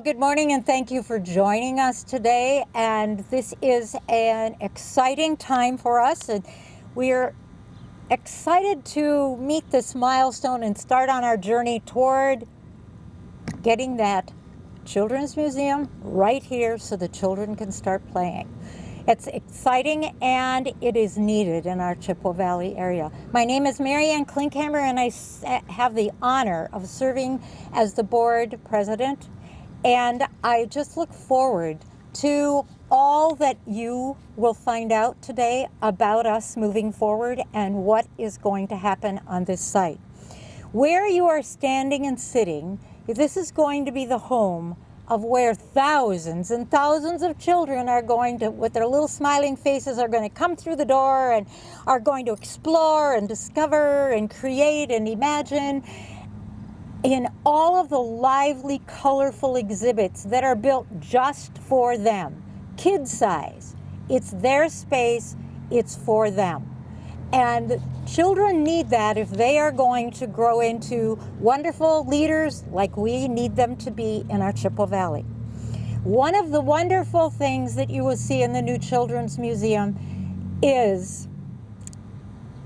good morning and thank you for joining us today. And this is an exciting time for us. And we're excited to meet this milestone and start on our journey toward getting that children's museum right here so the children can start playing. It's exciting and it is needed in our Chippewa Valley area. My name is Mary Ann Klinkhammer and I have the honor of serving as the board president. And I just look forward to all that you will find out today about us moving forward and what is going to happen on this site. Where you are standing and sitting, this is going to be the home of where thousands and thousands of children are going to, with their little smiling faces, are going to come through the door and are going to explore and discover and create and imagine in all of the lively, colorful exhibits that are built just for them. Kid size. It's their space. It's for them. And children need that if they are going to grow into wonderful leaders like we need them to be in our Chippewa Valley. One of the wonderful things that you will see in the new Children's Museum is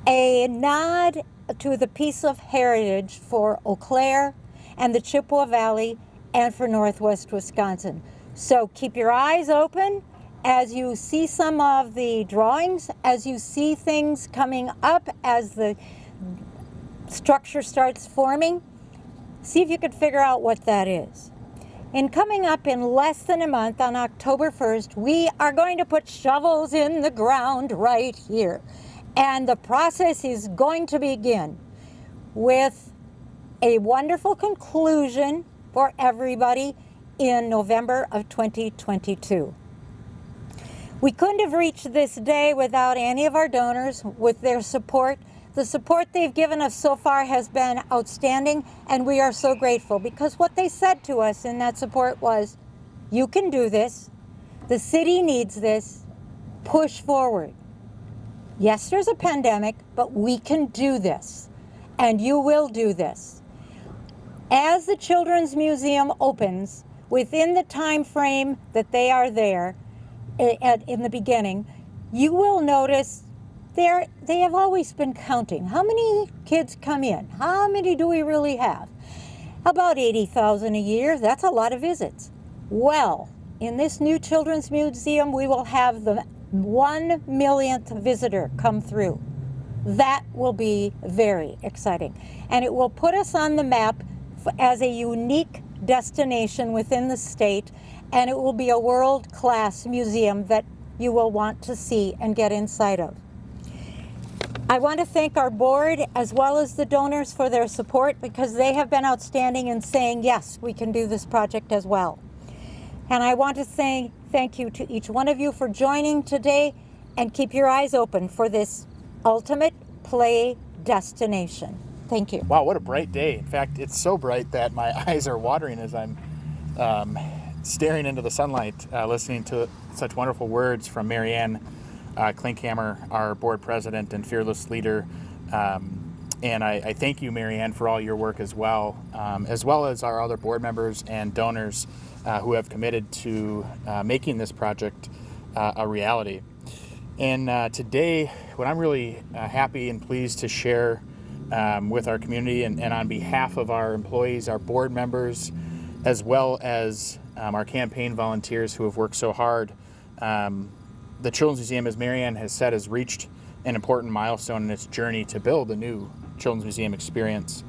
a nod to the piece of heritage for Eau Claire and the Chippewa Valley and for Northwest Wisconsin. So keep your eyes open as you see some of the drawings, as you see things coming up, as the structure starts forming. See if you can figure out what that is. And coming up in less than a month, on October 1st, we are going to put shovels in the ground right here. And the process is going to begin with a wonderful conclusion for everybody in November of 2022. We couldn't have reached this day without any of our donors with their support. The support they've given us so far has been outstanding, and we are so grateful because what they said to us in that support was, you can do this, the city needs this, push forward. Yes, there's a pandemic, but we can do this, and you will do this. As the Children's Museum opens, within the time frame that they are there, in the beginning, you will notice they have always been counting. How many kids come in? How many do we really have? About 80,000 a year. That's a lot of visits. Well, in this new Children's Museum, we will have the 1 millionth visitor come through. That will be very exciting. And it will put us on the map as a unique destination within the state, and it will be a world-class museum that you will want to see and get inside of. I want to thank our board as well as the donors for their support because they have been outstanding in saying, yes, we can do this project as well. And I want to say thank you to each one of you for joining today, and keep your eyes open for this ultimate play destination. Thank you. Wow, what a bright day. In fact, it's so bright that my eyes are watering as I'm staring into the sunlight, listening to such wonderful words from Mary Ann Klinkhammer, our board president and fearless leader. And I thank you, Mary Ann, for all your work as well as our other board members and donors who have committed to making this project a reality. And today, what I'm really happy and pleased to share with our community and on behalf of our employees, our board members, as well as our campaign volunteers who have worked so hard. The Children's Museum, as Mary Ann has said, has reached an important milestone in its journey to build a new Children's Museum experience.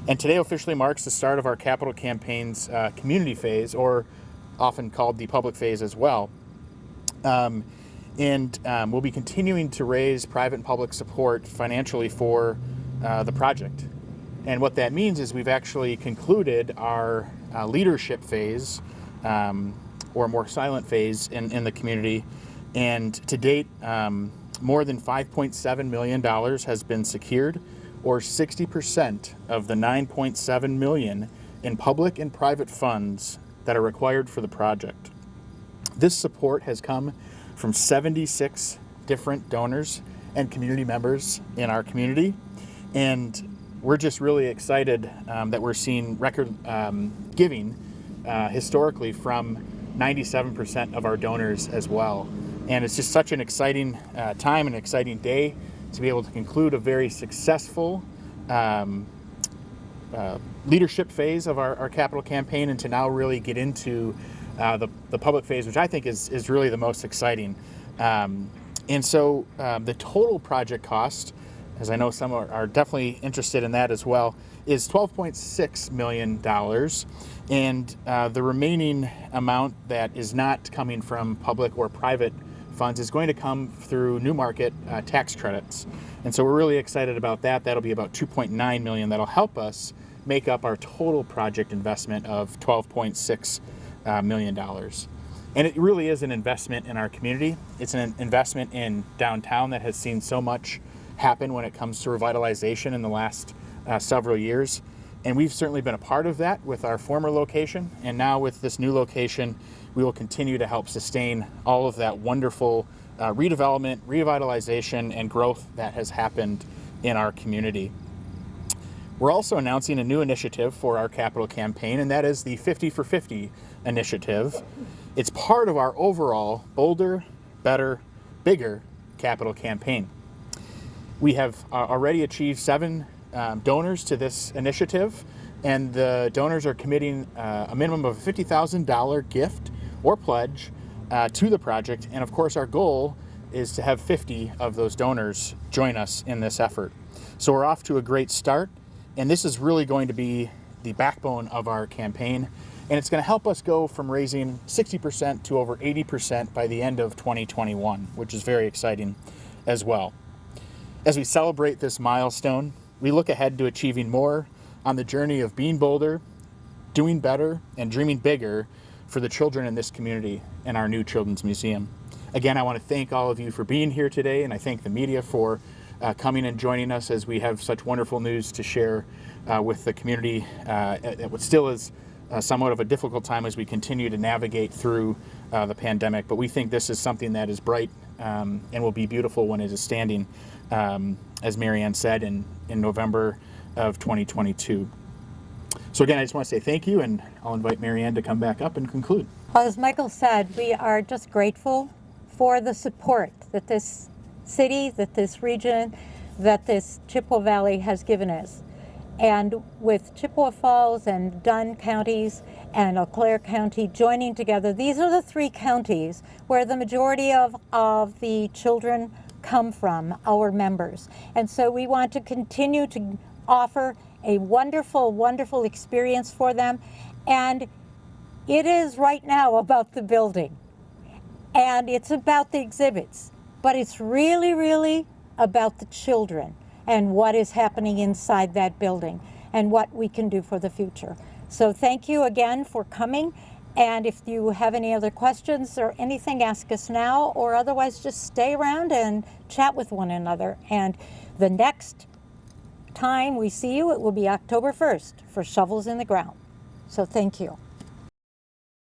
And today officially marks the start of our capital campaign's community phase, or often called the public phase as well. And we'll be continuing to raise private and public support financially for the project. And what that means is we've actually concluded our leadership phase, or more silent phase in the community. And to date, more than $5.7 million has been secured, or 60% of the $9.7 million in public and private funds that are required for the project. This support has come from 76 different donors and community members in our community. And we're just really excited that we're seeing record giving historically from 97% of our donors as well. And it's just such an exciting time, an exciting day to be able to conclude a very successful leadership phase of our capital campaign, and to now really get into the public phase, which I think is really the most exciting. And so the total project cost, as I know some are definitely interested in that as well, is $12.6 million. And the remaining amount that is not coming from public or private funds is going to come through new market tax credits. And so we're really excited about that. That'll be about $2.9 million. That'll help us make up our total project investment of $12.6 million. And it really is an investment in our community. It's an investment in downtown that has seen so much happen when it comes to revitalization in the last several years. And we've certainly been a part of that with our former location. And now with this new location, we will continue to help sustain all of that wonderful redevelopment, revitalization, and growth that has happened in our community. We're also announcing a new initiative for our capital campaign, and that is the 50 for 50 initiative. It's part of our overall Bolder, Better, Bigger capital campaign. We have already achieved 7 donors to this initiative, and the donors are committing a minimum of a $50,000 gift or pledge to the project. And of course, our goal is to have 50 of those donors join us in this effort. So we're off to a great start, and this is really going to be the backbone of our campaign. And it's going to help us go from raising 60% to over 80% by the end of 2021, which is very exciting as well. As we celebrate this milestone, we look ahead to achieving more on the journey of being bolder, doing better, and dreaming bigger for the children in this community and our new Children's Museum. Again, I want to thank all of you for being here today, and I thank the media for coming and joining us as we have such wonderful news to share with the community at what still is somewhat of a difficult time as we continue to navigate through the pandemic. But we think this is something that is bright and will be beautiful when it is standing, as Marianne said, in November of 2022. So again, I just want to say thank you, and I'll invite Marianne to come back up and conclude. Well, as Michael said, we are just grateful for the support that this city, that this region, that this Chippewa Valley has given us. And with Chippewa Falls and Dunn counties and Eau Claire County joining together, these are the 3 counties where the majority of the children come from, our members. And so we want to continue to offer a wonderful, wonderful experience for them. And it is right now about the building. And it's about the exhibits. But it's really, really about the children and what is happening inside that building and what we can do for the future. So thank you again for coming. And if you have any other questions or anything, ask us now, or otherwise just stay around and chat with one another. And the next time we see you, it will be October 1st for Shovels in the Ground. So thank you.